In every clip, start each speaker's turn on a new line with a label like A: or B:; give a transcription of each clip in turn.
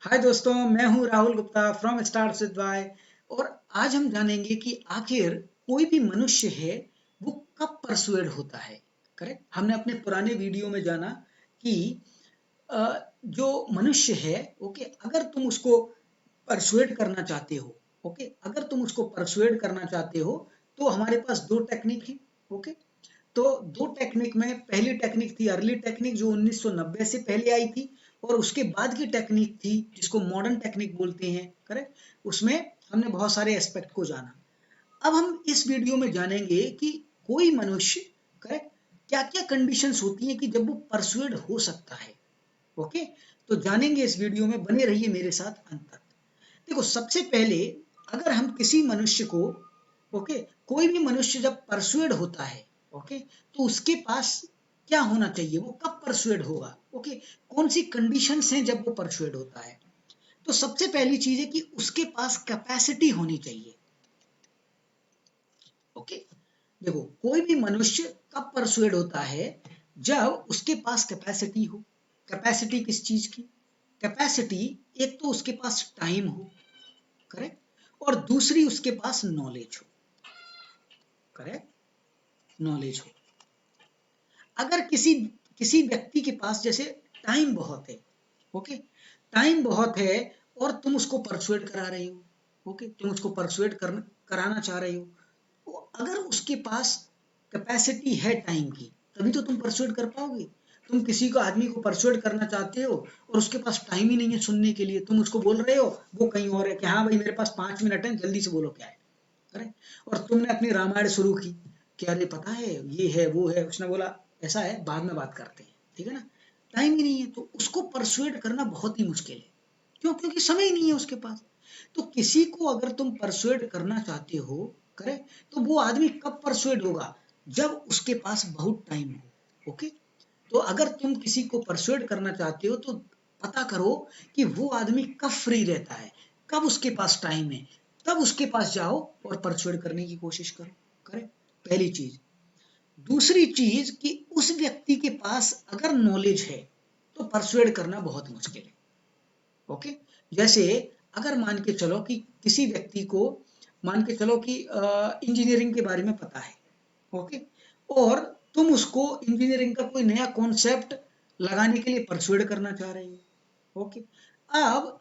A: हाय दोस्तों, मैं हूं Rahul Gupta from start with why. और आज हम जानेंगे कि आखिर कोई भी मनुष्य है वो कब परसुएड होता है। करेक्ट। हमने अपने पुराने वीडियो में जाना कि जो मनुष्य है, ओके, अगर तुम उसको परसुएड करना चाहते हो, ओके, अगर तुम उसको परसुएड करना चाहते हो तो हमारे पास दो टेक्निक है। ओके, तो दो टेक्निक में पहली टेक्निक थी अर्ली टेक्निक जो 1990 से पहले आई थी, और उसके बाद की टेक्निक थी जिसको मॉडर्न टेक्निक बोलते हैं। करेक्ट। उसमें हमने बहुत सारे एस्पेक्ट को जाना। अब हम इस वीडियो में जानेंगे कि कोई मनुष्य, करेक्ट, क्या क्या कंडीशंस होती हैं कि जब वो परसुएड हो सकता है। ओके, तो जानेंगे इस वीडियो में, बने रहिए मेरे साथ अंत तक। देखो, सबसे पहले अगर हम किसी मनुष्य को, ओके, कोई भी मनुष्य जब परसुएड होता है, ओके, तो उसके पास क्या होना चाहिए, वो कब परसुएड होगा, ओके, कौन सी कंडीशंस हैं जब वो परसुएड होता है। तो सबसे पहली चीज है कि उसके पास कैपेसिटी होनी चाहिए। ओके, देखो, कोई भी मनुष्य कब परसुएड होता है, जब उसके पास कैपेसिटी हो। कैपेसिटी किस चीज की? कैपेसिटी, एक तो उसके पास टाइम हो, करेक्ट, और दूसरी उसके पास नॉलेज हो। करेक्ट, नॉलेज हो। अगर किसी किसी व्यक्ति के पास जैसे टाइम बहुत है, ओके, टाइम बहुत है, और तुम उसको परसुएड करा रहे हो, ओके, तुम उसको परसुएड कराना चाह रहे हो, तो अगर उसके पास कैपेसिटी है टाइम की, तभी तो तुम परसुएड कर पाओगे। तुम किसी को, आदमी को परसुएड करना चाहते हो और उसके पास टाइम ही नहीं है सुनने के लिए, तुम उसको बोल रहे हो, वो कहीं और है कि हाँ भाई मेरे पास 5 मिनट है, जल्दी से बोलो क्या है। करेक्ट। और तुमने अपनी रामायण शुरू की कि अरे पता है ये है वो है, उसने बोला ऐसा है, बाद में बात करते हैं, ठीक है ना। टाइम ही नहीं है, तो उसको परसुएड करना बहुत ही मुश्किल है। क्यों? क्योंकि समय ही नहीं है उसके पास। तो किसी को अगर तुम परसुएड करना चाहते हो, करे, तो वो आदमी कब परसुएड होगा? जब उसके पास बहुत टाइम हो। ओके, तो अगर तुम किसी को परसुएड करना चाहते हो तो पता करो कि वो आदमी कब फ्री रहता है, कब उसके पास टाइम है, तब उसके पास जाओ और परसुएड करने की कोशिश करो। करें, पहली चीज। दूसरी चीज कि उस व्यक्ति के पास अगर नॉलेज है तो परसुएड करना बहुत मुश्किल है। ओके, जैसे अगर मान के चलो कि किसी व्यक्ति को, मान के चलो कि इंजीनियरिंग के बारे में पता है, ओके, और तुम उसको इंजीनियरिंग का कोई नया कॉन्सेप्ट लगाने के लिए परसुएड करना चाह रहे हो। ओके, अब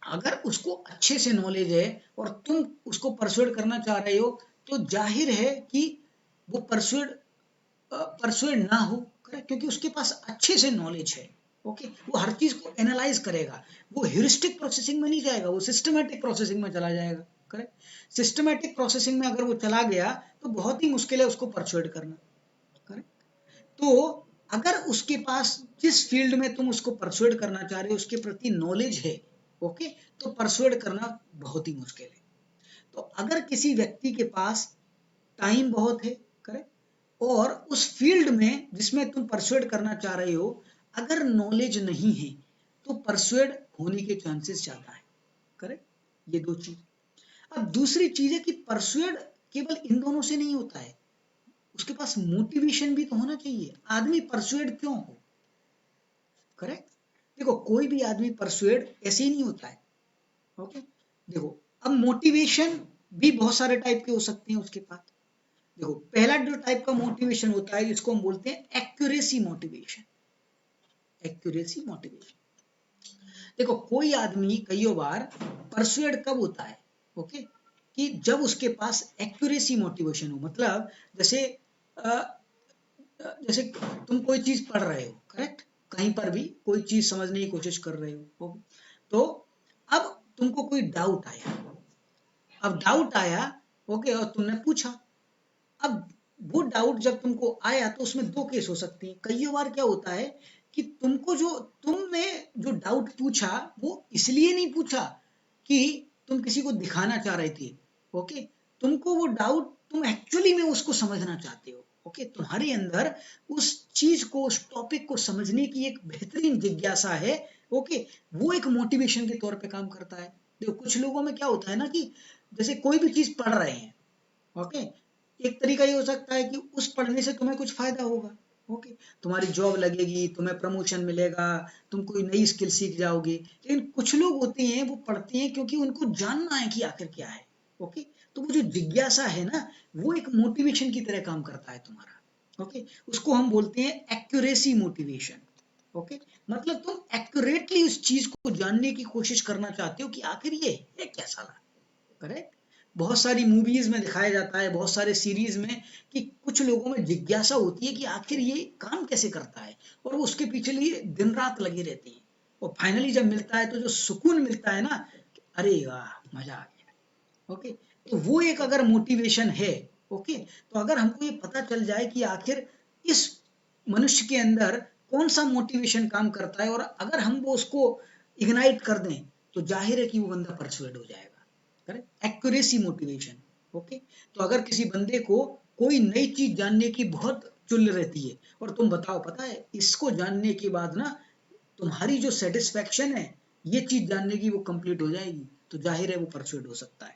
A: अगर उसको अच्छे से नॉलेज है और तुम उसको परसुएड करना चाह रहे हो, तो जाहिर है कि वो परसुएड ना हो, करेक्ट, क्योंकि उसके पास अच्छे से नॉलेज है। ओके, वो हर चीज को एनालाइज करेगा, वो ह्यूरिस्टिक प्रोसेसिंग में नहीं जाएगा, वो सिस्टमैटिक प्रोसेसिंग में चला जाएगा। करेक्ट, सिस्टमैटिक प्रोसेसिंग में अगर वो चला गया तो बहुत ही मुश्किल है उसको परसुएड करना। करेक्ट, तो अगर उसके पास जिस फील्ड में तुम उसको परसुएड करना चाह रहे हो उसके प्रति नॉलेज है, ओके, तो परसुएड करना बहुत ही मुश्किल है। तो अगर किसी व्यक्ति के पास टाइम बहुत है, करेक्ट, और उस फील्ड में जिसमें तुम परसुएड करना चाह रहे हो अगर नॉलेज नहीं है, तो परसुएड होने के चांसेस ज्यादा है। करेक्ट, ये दो चीज। अब दूसरी चीज है कि परसुएड केवल इन दोनों से नहीं होता है, उसके पास मोटिवेशन भी तो होना चाहिए, आदमी परसुएड क्यों हो। करेक्ट, देखो, कोई भी आदमी परसुएड ऐसे ही नहीं होता है। ओके, देखो, अब मोटिवेशन भी बहुत सारे टाइप के हो सकते हैं उसके पास। देखो, पहला जो टाइप का मोटिवेशन होता है जिसको हम बोलते हैं एक्यूरेसी मोटिवेशन। एक्यूरेसी मोटिवेशन, देखो, कोई आदमी कई बार परसुएड कब होता है, ओके, कि जब उसके पास एक्यूरेसी मोटिवेशन हो, मतलब जैसे जैसे तुम कोई चीज पढ़ रहे हो, करेक्ट, कहीं पर भी कोई चीज समझने की कोशिश कर रहे हो, तो अब तुमको कोई डाउट आया, अब डाउट आया, ओके, और तुमने पूछा। अब वो डाउट जब तुमको आया तो उसमें दो केस हो सकते हैं। कई बार क्या होता है कि तुमने जो डाउट पूछा वो इसलिए नहीं पूछा कि तुम किसी को दिखाना चाह रहे थे, ओके, तुमको वो डाउट, तुम एक्चुअली में उसको समझना चाहते हो। ओके, तुम्हारे अंदर उस चीज को, उस टॉपिक को समझने की एक बेहतरीन जिज्ञासा है। ओके, वो एक मोटिवेशन के तौर पे काम करता है। देखो, कुछ लोगों में क्या होता है ना कि जैसे कोई भी चीज पढ़ रहे हैं, ओके, एक तरीका ये हो सकता है कि उस पढ़ने से तुम्हें कुछ फायदा होगा, ओके, तुम्हारी जॉब लगेगी, तुम्हें प्रमोशन मिलेगा, तुम कोई नई स्किल सीख जाओगे। लेकिन कुछ लोग होते हैं वो पढ़ते हैं क्योंकि उनको जानना है कि आखिर क्या है। ओके, तो वो जो जिज्ञासा है ना, वो एक मोटिवेशन की तरह काम करता है तुम्हारा। ओके, उसको हम बोलते हैं एक्यूरेसी मोटिवेशन। ओके, मतलब तुम एक्यूरेटली उस चीज को जानने की कोशिश करना चाहते हो कि आखिर ये है क्या साला। करेक्ट। बहुत सारी मूवीज में दिखाया जाता है, बहुत सारे सीरीज में, कि कुछ लोगों में जिज्ञासा होती है कि आखिर ये काम कैसे करता है, और वो उसके पीछे लिए दिन रात लगी रहती है। और फाइनली जब मिलता है तो जो सुकून मिलता है ना, अरे वाह मजा आ गया। ओके, तो वो एक अगर मोटिवेशन है। ओके, तो अगर हमको ये पता चल जाए कि आखिर इस मनुष्य के अंदर कौन सा मोटिवेशन काम करता है, और अगर हम वो उसको इग्नाइट कर दें, तो जाहिर है कि वो बंदा परसुएड हो जाएगा। Correct, accuracy motivation. ओके, तो अगर किसी बंदे को कोई नई चीज जानने की बहुत चुल रहती है, और तुम बताओ पता है इसको जानने के बाद ना तुम्हारी जो सेटिस्फेक्शन है ये चीज जानने की वो कंप्लीट हो जाएगी, तो जाहिर है वो परसुएड हो सकता है।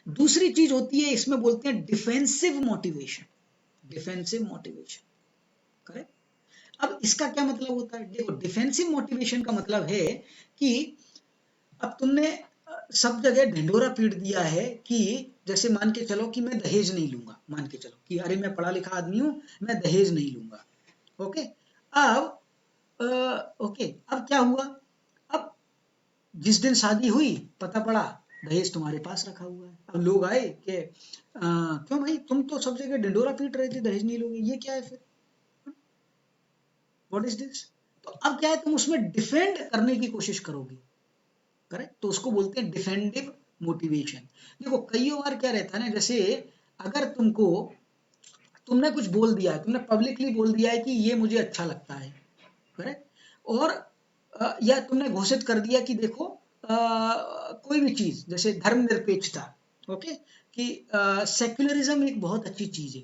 A: दूसरी चीज होती है, इसमें बोलते हैं defensive motivation. Defensive motivation. Correct. अब इसका क्या मतलब होता है? देखो, डिफेंसिव मोटिवेशन का मतलब है कि अब तुमने सब जगह ढिंढोरा पीट दिया है कि जैसे मान के चलो कि मैं दहेज नहीं लूंगा, मान के चलो कि अरे मैं पढ़ा लिखा आदमी हूं, मैं दहेज नहीं लूंगा। ओके, अब ओके, अब क्या हुआ? अब जिस दिन शादी हुई पता पड़ा दहेज तुम्हारे पास रखा हुआ है। अब लोग आए कि क्यों भाई, तुम तो सब जगह ढिंढोरा पीट रहे थे दहेज नहीं लोगे, ये क्या है फिर? What is this? तो अब क्या है, तुम उसमें डिफेंड करने की कोशिश करोगे। करेक्ट, तो उसको बोलते हैं डिफेंडिव मोटिवेशन। देखो कई बार क्या रहता है ना, जैसे अगर तुमने कुछ बोल दिया है, तुमने पब्लिकली बोल दिया है कि ये मुझे अच्छा लगता है। करेक्ट, और या तुमने घोषित कर दिया कि देखो कोई भी चीज जैसे धर्मनिरपेक्षता। ओके, कि सेक्युलरिज्म एक बहुत अच्छी चीज है।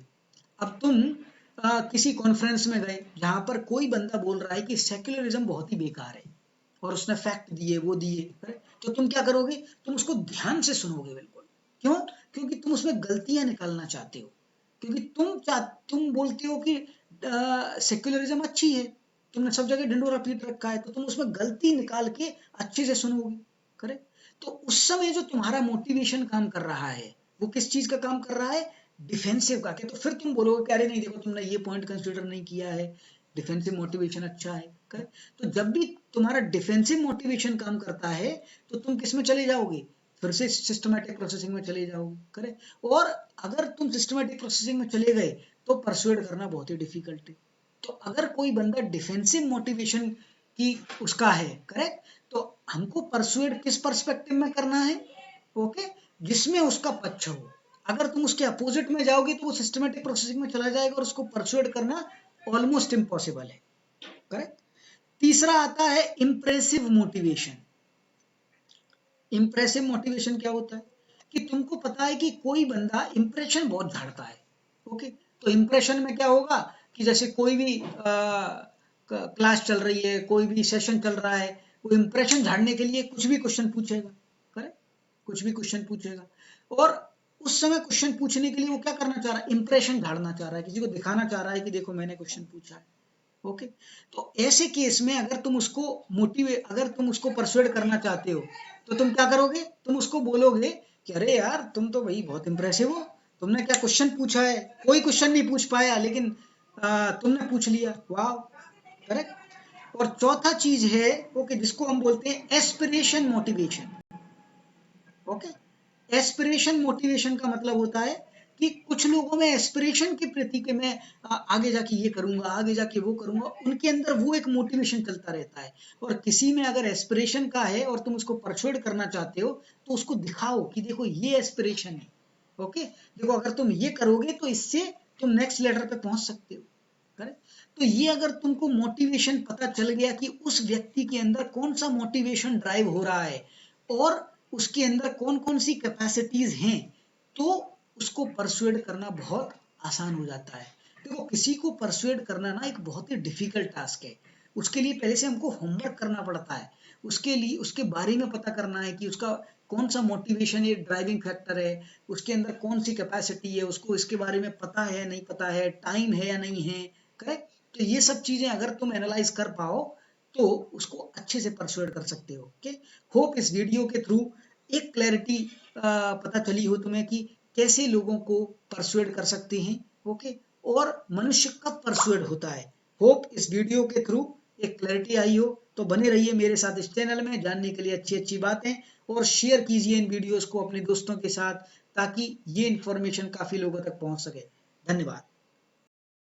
A: अब तुम किसी कॉन्फ्रेंस में गए जहां पर कोई बंदा बोल रहा है कि सेक्युलरिज्म बहुत ही बेकार है, और उसने फैक्ट दिए वो दिए, तो तुम क्या करोगे? तुम उसको ध्यान से सुनोगे बिल्कुल। क्यों? क्योंकि तुम उसमें गलतियां निकालना चाहते हो। क्योंकि तुम बोलते हो कि सेक्युलरिज्म अच्छी है, तुमने सब जगह ढिंडोरा पीट रखा है, तो तुम उसमें गलती निकाल के अच्छे से सुनोगे। करेक्ट, तो उस समय जो तुम्हारा मोटिवेशन काम कर रहा है, वो किस चीज का काम कर रहा है? डिफेंसिव का। तो फिर तुम बोलोगे कि अरे नहीं देखो, तुमने ये पॉइंट कंसिडर नहीं किया है, डिफेंसिव मोटिवेशन अच्छा है। करेक्ट, तो जब भी तुम्हारा डिफेंसिव मोटिवेशन काम करता है, तो तुम किस में चले जाओगे? फिर से सिस्टमैटिक प्रोसेसिंग में चले जाओगे। करेक्ट, और अगर तुम सिस्टमैटिक प्रोसेसिंग में चले गए तो परसुएड करना बहुत ही डिफिकल्ट है। तो अगर कोई बंदा डिफेंसिव मोटिवेशन की उसका है, करेक्ट, तो हमको परसुएड किस पर्सपेक्टिव में करना है? ओके, जिसमें उसका पक्ष हो। अगर तुम उसके अपोजिट में जाओगे तो वो सिस्टमैटिक प्रोसेसिंग में चला जाएगा और उसको परसुएड करना ऑलमोस्ट इम्पॉसिबल है। करेक्ट। तीसरा आता है इंप्रेसिव मोटिवेशन। इंप्रेसिव मोटिवेशन क्या होता है? कि तुमको पता है कि कोई बंदा इंप्रेशन बहुत झाड़ता है। ओके, तो इंप्रेशन में क्या होगा कि जैसे कोई भी क्लास चल रही है, कोई भी सेशन चल रहा है, वो इंप्रेशन झाड़ने के लिए कुछ भी क्वेश्चन पूछेगा। करेक्ट, कुछ भी क्वेश्चन पूछेगा, और उस समय क्वेश्चन पूछने के लिए वो क्या करना चाह रहा है? इंप्रेशन झाड़ना चाह रहा है, किसी को दिखाना चाह रहा है कि देखो मैंने क्वेश्चन पूछा है। ओके, तो ऐसे केस में अगर तुम उसको परसुएड करना चाहते हो, तो तुम क्या करोगे? तुम उसको बोलोगे कि अरे यार तुम तो भाई बहुत इंप्रेसिव हो, तुमने क्या क्वेश्चन पूछा है, कोई क्वेश्चन नहीं पूछ पाया लेकिन तुमने पूछ लिया, वाह। करेक्ट, और चौथा चीज है ओके, जिसको हम बोलते हैं aspiration motivation. Okay, aspiration motivation का मतलब होता है कि कुछ लोगों में एस्पिरेशन के प्रति कि मैं आगे जाके ये करूंगा, आगे जाके वो करूंगा, उनके अंदर वो एक मोटिवेशन चलता रहता है। और किसी में अगर एस्पिरेशन का है और तुम उसको परसुएड करना चाहते हो, तो उसको दिखाओ कि देखो ये एस्पिरेशन है। ओके, देखो अगर तुम ये करोगे तो इससे तुम नेक्स्ट लेवल पे पहुंच सकते हो। करेक्ट, तो ये अगर तुमको मोटिवेशन पता चल गया कि उस व्यक्ति के अंदर कौन सा मोटिवेशन ड्राइव हो रहा है, और उसके अंदर कौन कौन सी कैपेसिटीज हैं, तो उसको परसुएड करना बहुत आसान हो जाता है। देखो किसी को परसुएड करना ना एक बहुत ही डिफिकल्ट टास्क है। उसके लिए पहले से हमको होमवर्क करना पड़ता है, उसके लिए उसके बारे में पता करना है कि उसका कौन सा मोटिवेशन, ये ड्राइविंग फैक्टर है, उसके अंदर कौन सी कैपेसिटी है, उसको इसके बारे में पता है नहीं पता है, टाइम है या नहीं है, करेक्ट। तो ये सब चीजें अगर तुम एनालाइज कर पाओ तो उसको अच्छे से परसुएड कर सकते हो। ओके, होप इस वीडियो के थ्रू एक क्लैरिटी पता चली हो तुम्हें कि कैसे लोगों को परसुएड कर सकते हैं। ओके, और मनुष्य कब परसुएड होता है। होप इस वीडियो के थ्रू एक क्लैरिटी आई हो। तो बने रहिए मेरे साथ इस चैनल में जानने के लिए अच्छी अच्छी बातें, और शेयर कीजिए इन वीडियोस को अपने दोस्तों के साथ ताकि ये इंफॉर्मेशन काफी लोगों तक पहुंच सके। धन्यवाद।